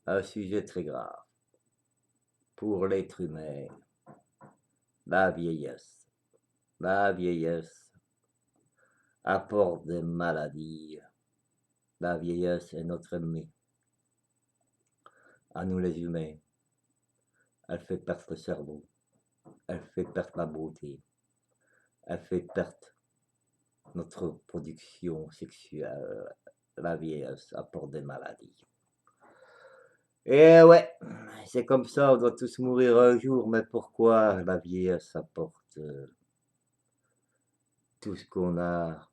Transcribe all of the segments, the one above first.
un sujet très grave pour l'être humain, la vieillesse. La vieillesse apporte des maladies. La vieillesse est notre ennemi, à nous les humains. Elle fait perdre le cerveau, elle fait perdre la beauté, elle fait perdre notre production sexuelle. La vieillesse apporte des maladies. Et ouais, c'est comme ça, on doit tous mourir un jour, mais pourquoi la vieillesse apporte tout ce qu'on a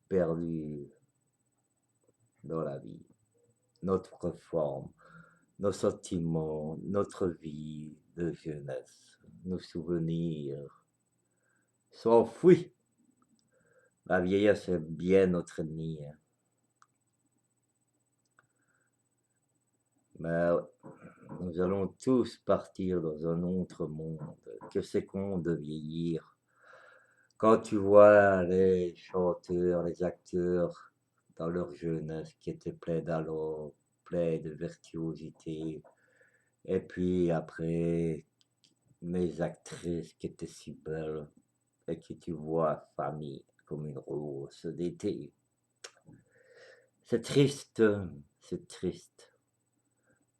perdu dans la vie, notre forme, nos sentiments, notre vie de jeunesse, nos souvenirs s'enfuient. La vieillesse est bien notre ennemi, hein. Mais ouais, nous allons tous partir dans un autre monde. Que c'est con de vieillir. Quand tu vois les chanteurs, les acteurs dans leur jeunesse qui étaient pleins d'allure, pleins de virtuosité, et puis après, les actrices qui étaient si belles et que tu vois famille comme une rose d'été. C'est triste, c'est triste.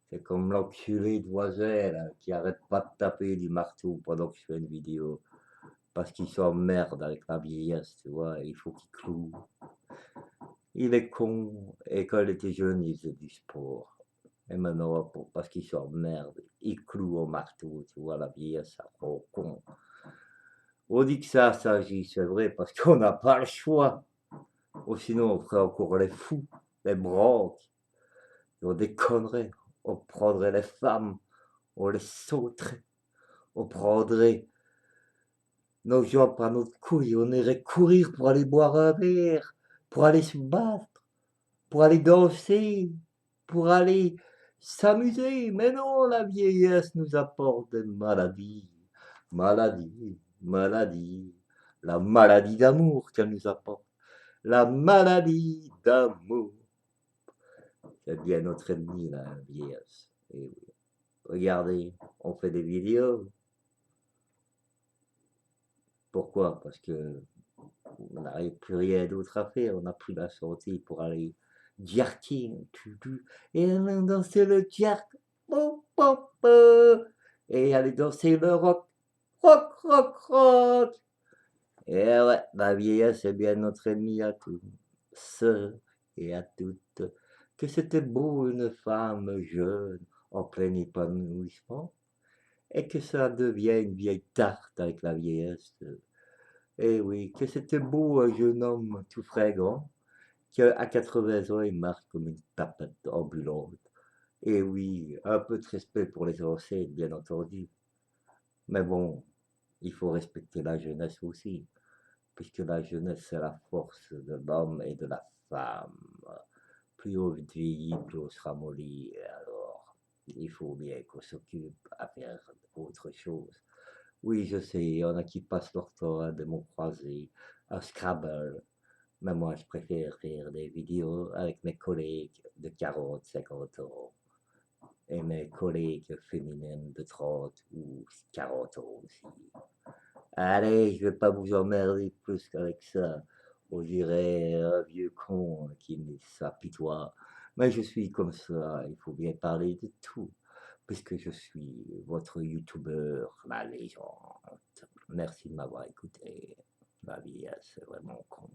C'est comme l'enculé de voisin là, qui arrête pas de taper du marteau pendant que je fais une vidéo. Parce qu'il s'emmerde avec la vieillesse, tu vois, il faut qu'il cloue. Il est con, et quand il était jeune, il faisait du sport. Et maintenant, parce qu'il s'emmerde, il cloue au marteau, tu vois, la vieillesse, ça rend con. On dit que ça s'agit, c'est vrai, parce qu'on n'a pas le choix. Ou sinon, on ferait encore les fous, les branques, on déconnerait, on prendrait les femmes, on les sauterait, on prendrait nos jambes par notre couille, on irait courir pour aller boire un verre, pour aller se battre, pour aller danser, pour aller s'amuser. Mais non, la vieillesse nous apporte des maladies, maladies, maladies. La maladie d'amour qu'elle nous apporte, la maladie d'amour. C'est bien notre ennemi, la vieillesse. Et oui. Regardez, on fait des vidéos. Pourquoi? Parce que on n'arrive plus rien d'autre à faire, on n'a plus la santé pour aller jerking, et aller danser le jerk, et aller danser le rock, rock, rock, rock. Et ouais, la vieillesse est bien notre ennemi à tous, et à toutes. Que c'était beau une femme jeune en plein épanouissement, et que ça devient une vieille tarte avec la vieillesse. Eh oui, que c'était beau un jeune homme tout fringant, qui à 80 ans il marche comme une tapette ambulante. Eh oui, un peu de respect pour les anciens, bien entendu. Mais bon, il faut respecter la jeunesse aussi, puisque la jeunesse c'est la force de l'homme et de la femme. Plus on vieillit, plus on se ramollit. Alors, il faut bien qu'on s'occupe à faire autre chose. Oui, je sais, il y en a qui passent leur temps à des mots croisés, à Scrabble. Mais moi, je préfère faire des vidéos avec mes collègues de 40, 50 ans et mes collègues féminines de 30 ou 40 ans aussi. Allez, je vais pas vous emmerder plus qu'avec ça. On dirait un vieux con qui ne s'apitoie. Mais je suis comme ça, il faut bien parler de tout, puisque je suis votre youtubeur, la légende. Merci de m'avoir écouté. La vie, c'est vraiment con.